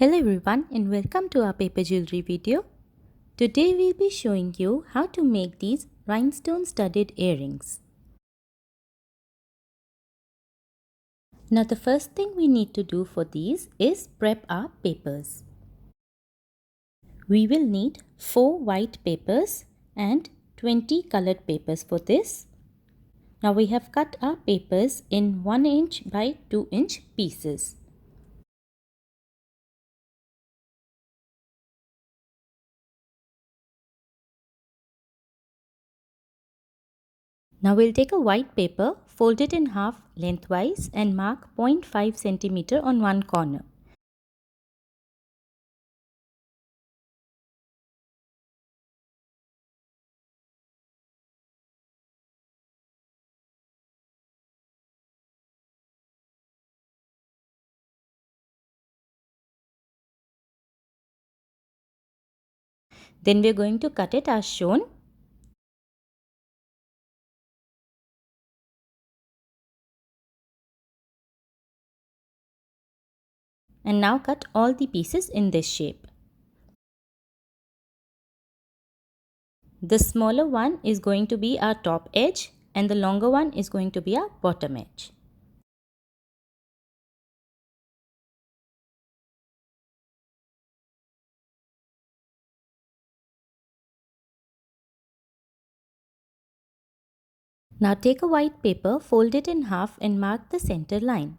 Hello everyone and welcome to our paper jewelry video. Today we'll be showing you how to make these rhinestone studded earrings. Now the first thing we need to do for these is prep our papers. We will need 4 white papers and 20 colored papers for this. Now we have cut our papers in 1 inch by 2 inch pieces. Now we'll take a white paper, fold it in half lengthwise and mark 0.5 centimeter on one corner. Then we are going to cut it as shown. And now cut all the pieces in this shape. The smaller one is going to be our top edge and the longer one is going to be our bottom edge. Now take a white paper, fold it in half and mark the center line.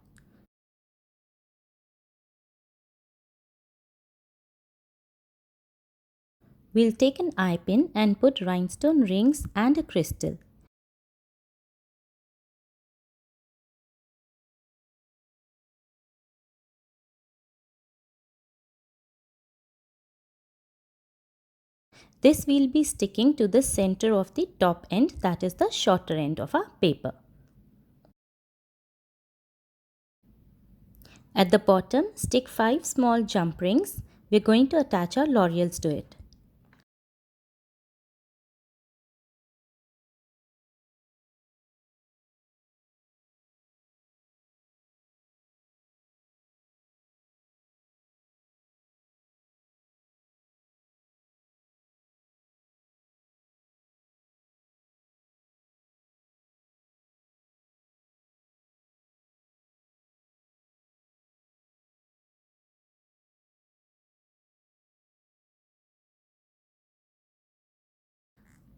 We'll take an eye pin and put rhinestone rings and a crystal. This will be sticking to the center of the top end, that is the shorter end of our paper. At the bottom, stick 5 small jump rings. We're going to attach our laurels to it.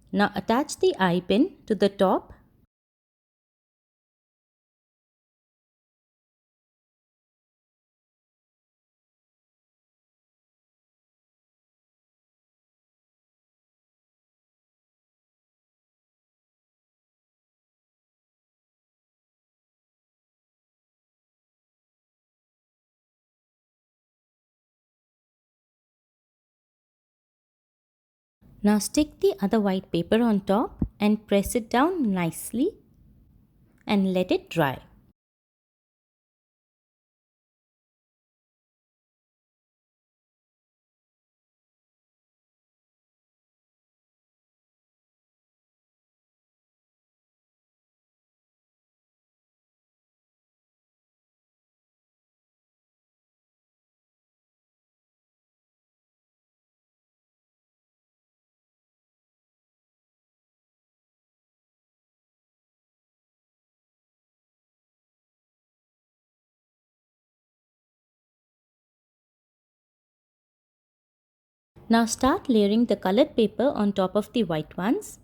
Now attach the eye pin to the top. Now stick the other white paper on top and press it down nicely and let it dry. Now start layering the colored paper on top of the white ones.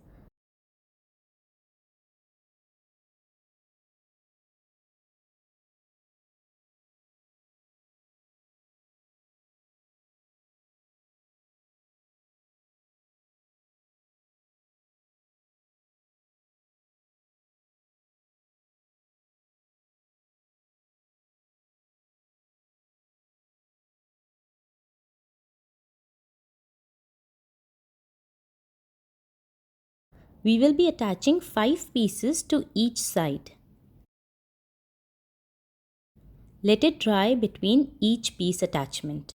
We will be attaching 5 pieces to each side. Let it dry between each piece attachment.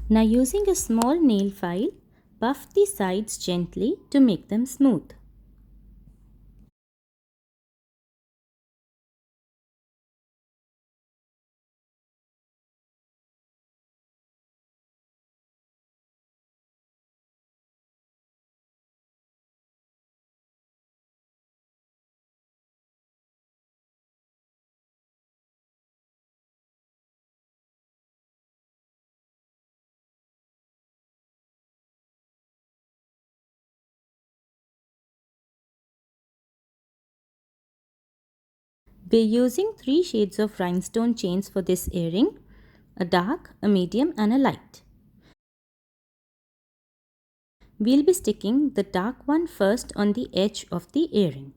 Now using a small nail file, buff the sides gently to make them smooth. We're using 3 shades of rhinestone chains for this earring, a dark, a medium and a light. We'll be sticking the dark one first on the edge of the earring.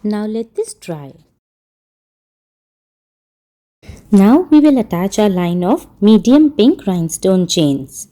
Now let this dry. Now we will attach our line of medium pink rhinestone chains.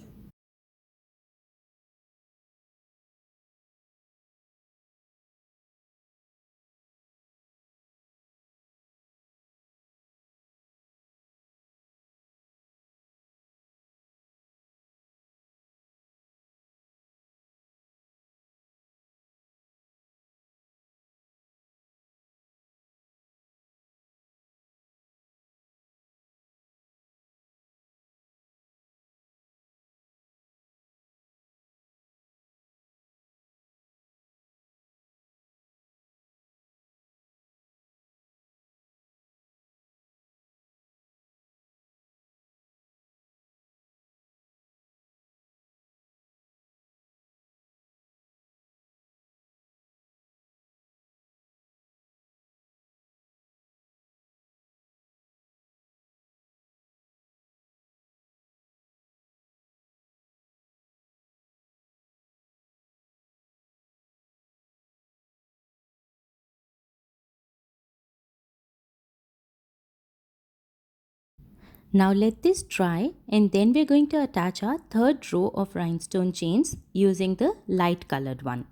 Now let this dry and then we're going to attach our third row of rhinestone chains using the light colored one.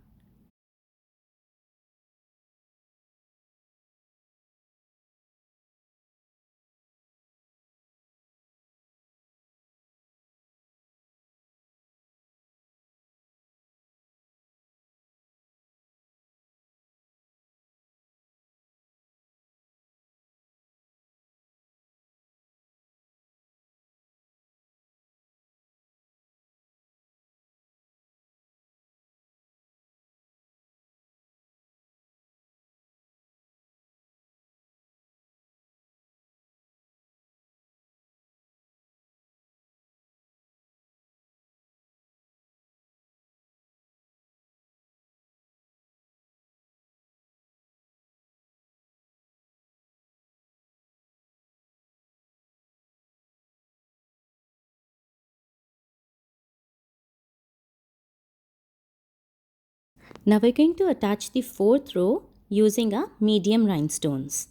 Now we're going to attach the fourth row using our medium rhinestones.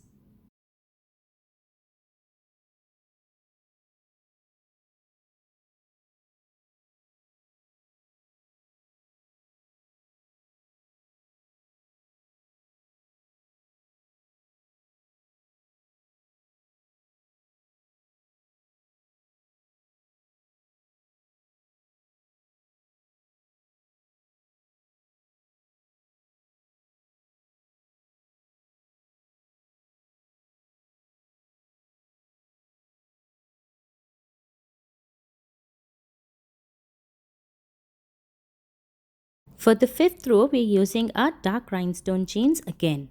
For the fifth row, we're using our dark rhinestone chains again.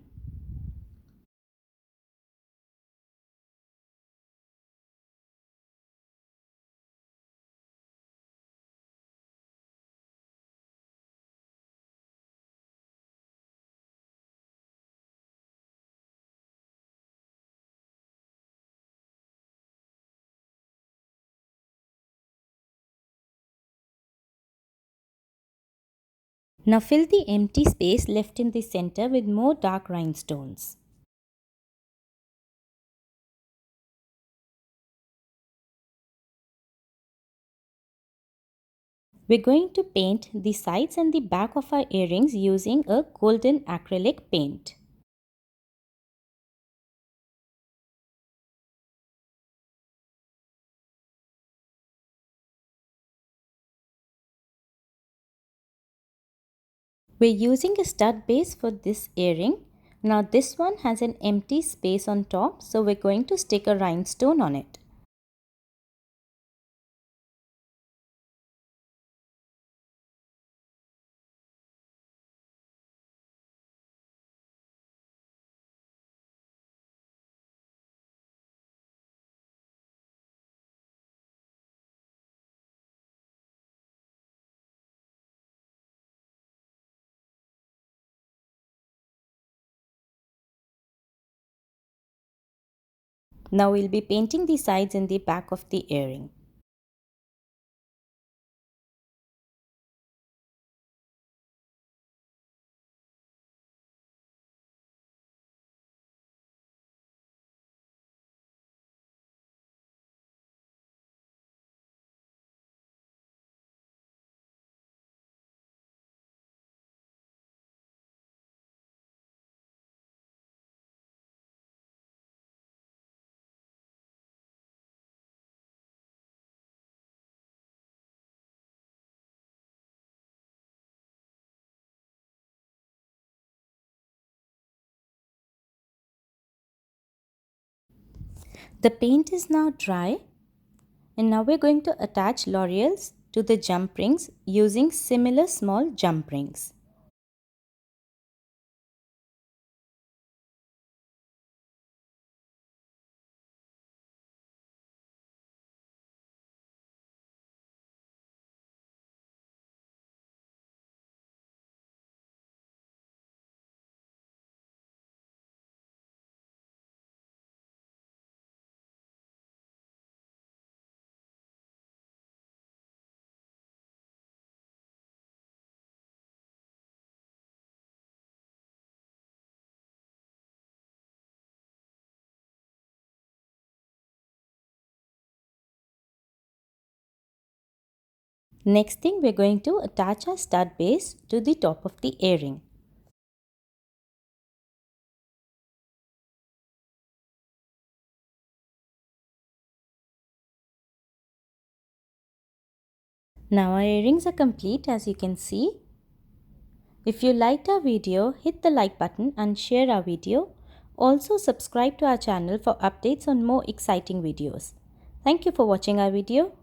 Now fill the empty space left in the center with more dark rhinestones. We're going to paint the sides and the back of our earrings using a golden acrylic paint. We're using a stud base for this earring. Now this one has an empty space on top, so we're going to stick a rhinestone on it. Now we'll be painting the sides and the back of the earring. The paint is now dry, and now we're going to attach laurels to the jump rings using similar small jump rings. Next thing, we're going to attach our stud base to the top of the earring. Now our earrings are complete, as you can see. If you liked our video, hit the like button and share our video. Also subscribe to our channel for updates on more exciting videos. Thank you for watching our video.